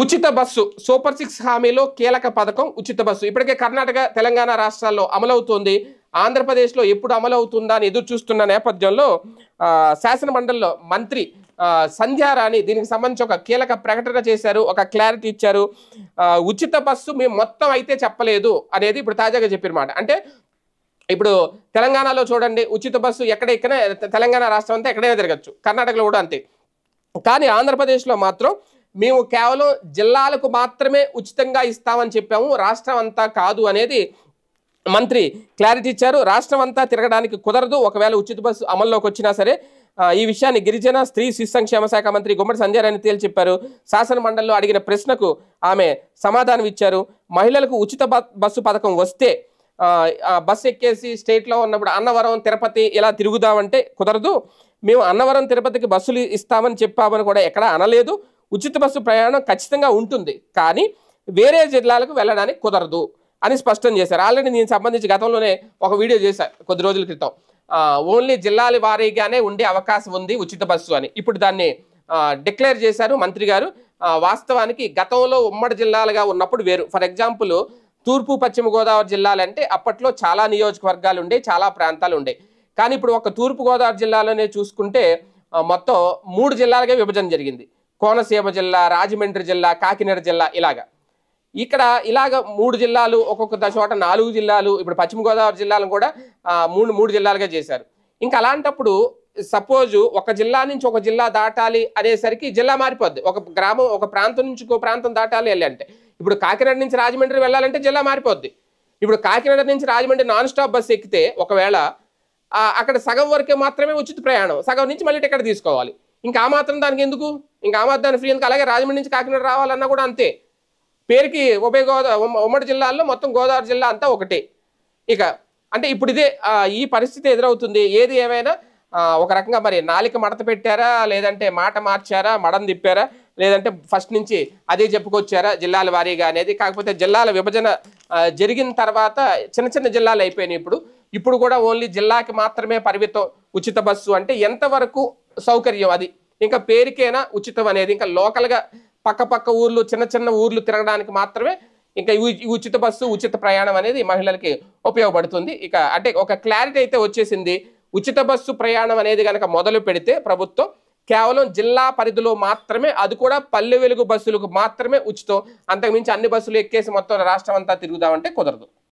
ఉచిత bus super 6 హామీలో కీలక పథకం ఉచిత బస్సు ఇప్పటికే కర్ణాటక తెలంగాణ రాష్ట్రాల్లో అమలవుతోంది. ఆంధ్రప్రదేశ్లో ఎప్పుడు అమలవుతుందా అని ఎదురు చూస్తున్న నేపథ్యంలో శాసన మండలిలో మంత్రి సంధ్యారాణి దీనికి సంబంధించి ఒక కీలక ప్రకటన చేశారు, ఒక క్లారిటీ ఇచ్చారు. ఉచిత బస్సు మేము మొత్తం అయితే చెప్పలేదు అనేది ఇప్పుడు తాజాగా చెప్పినమాట. అంటే ఇప్పుడు తెలంగాణలో చూడండి, ఉచిత బస్సు ఎక్కడ ఎక్కినా తెలంగాణ రాష్ట్రం అంతా ఎక్కడైనా తిరగచ్చు, కర్ణాటకలో కూడా అంతే. కానీ ఆంధ్రప్రదేశ్లో మాత్రం మేము కేవలం జిల్లాలకు మాత్రమే ఉచితంగా ఇస్తామని చెప్పాము, రాష్ట్రం అంతా కాదు అనేది మంత్రి క్లారిటీ ఇచ్చారు. రాష్ట్రం అంతా తిరగడానికి కుదరదు ఒకవేళ ఉచిత బస్సు అమల్లోకి వచ్చినా సరే. ఈ విషయాన్ని గిరిజన స్త్రీ శిశు సంక్షేమ శాఖ మంత్రి గుమ్మడి సంధ్యారాణి తేల్చి చెప్పారు. శాసన మండలిలో అడిగిన ప్రశ్నకు ఆమె సమాధానం ఇచ్చారు. మహిళలకు ఉచిత బస్సు పథకం వస్తే బస్సు ఎక్కేసి స్టేట్లో ఉన్నప్పుడు అన్నవరం తిరుపతి ఇలా తిరుగుదామంటే కుదరదు, మేము అన్నవరం తిరుపతికి బస్సులు ఇస్తామని చెప్పామని కూడా ఎక్కడా అనలేదు. ఉచిత బస్సు ప్రయాణం ఖచ్చితంగా ఉంటుంది, కానీ వేరే జిల్లాలకు వెళ్ళడానికి కుదరదు అని స్పష్టం చేశారు. ఆల్రెడీ దీనికి సంబంధించి గతంలోనే ఒక వీడియో చేశారు కొద్ది రోజుల క్రితం. ఓన్లీ జిల్లాల వారీగానే ఉండే అవకాశం ఉంది ఉచిత బస్సు అని. ఇప్పుడు దాన్ని డిక్లేర్ చేశారు మంత్రి గారు. వాస్తవానికి గతంలో ఉమ్మడి జిల్లాలుగా ఉన్నప్పుడు వేరు. ఫర్ ఎగ్జాంపుల్ తూర్పు పశ్చిమ గోదావరి జిల్లాలంటే అప్పట్లో చాలా నియోజకవర్గాలు ఉండే, చాలా ప్రాంతాలు ఉండే. కానీ ఇప్పుడు ఒక తూర్పు గోదావరి జిల్లాలోనే చూసుకుంటే మొత్తం 3 జిల్లాలుగా విభజన జరిగింది. కోనసీమ జిల్లా, రాజమండ్రి జిల్లా, కాకినాడ జిల్లా ఇలాగా. ఇక్కడ ఇలాగ 3 జిల్లాలు, ఒక్కొక్క చోట 4 జిల్లాలు, ఇప్పుడు పశ్చిమ గోదావరి జిల్లాలను కూడా 3 జిల్లాలుగా చేశారు. ఇంకా అలాంటప్పుడు సపోజు ఒక జిల్లా నుంచి ఒక జిల్లా దాటాలి అనేసరికి జిల్లా మారిపోద్ది. ఒక గ్రామం ఒక ప్రాంతం నుంచి ఇంకో ప్రాంతం దాటాలి వెళ్ళాలంటే, ఇప్పుడు కాకినాడ నుంచి రాజమండ్రి వెళ్ళాలంటే జిల్లా మారిపోద్ది. ఇప్పుడు కాకినాడ నుంచి రాజమండ్రి నాన్ స్టాప్ బస్సు ఎక్కితే ఒకవేళ అక్కడ సగం వరకే మాత్రమే ఉచిత ప్రయాణం, సగం నుంచి మళ్ళీ టికెట్ తీసుకోవాలి. ఇంకా ఆ మాత్రం దానికి ఎందుకు, ఇంకా ఆ మాత్రం ఫ్రీ ఎందుకు? అలాగే రాజమండ్రి నుంచి కాకినాడ రావాలన్నా కూడా అంతే. పేరుకి ఉమ్మడి జిల్లాల్లో మొత్తం గోదావరి జిల్లా అంతా ఒకటే. ఇక అంటే ఇప్పుడు ఇదే ఈ పరిస్థితి ఎదురవుతుంది. ఏది ఏమైనా ఒక రకంగా మరి నాలిక మడత పెట్టారా, లేదంటే మాట మార్చారా, మడం తిప్పారా, లేదంటే ఫస్ట్ నుంచి అదే చెప్పుకొచ్చారా జిల్లాల వారీగా అనేది. కాకపోతే జిల్లాల విభజన జరిగిన తర్వాత చిన్న చిన్న జిల్లాలు అయిపోయినాయి. ఇప్పుడు కూడా ఓన్లీ జిల్లాకి మాత్రమే పరిమితం ఉచిత బస్సు అంటే ఎంతవరకు సౌకర్యం అది. ఇంకా పేరుకేనా ఉచితం అనేది, ఇంకా లోకల్గా పక్క ఊర్లు చిన్న చిన్న ఊర్లు తిరగడానికి మాత్రమే ఇంకా ఉచిత బస్సు ఉచిత ప్రయాణం అనేది మహిళలకి ఉపయోగపడుతుంది. ఇక అంటే ఒక క్లారిటీ అయితే వచ్చేసింది. ఉచిత బస్సు ప్రయాణం అనేది కనుక మొదలు పెడితే ప్రభుత్వం కేవలం జిల్లా పరిధిలో మాత్రమే, అది కూడా పల్లె వెలుగు బస్సులకు మాత్రమే ఉచితం. అంతకుమించి అన్ని బస్సులు ఎక్కేసి మొత్తం రాష్ట్రం అంతా తిరుగుదామంటే కుదరదు.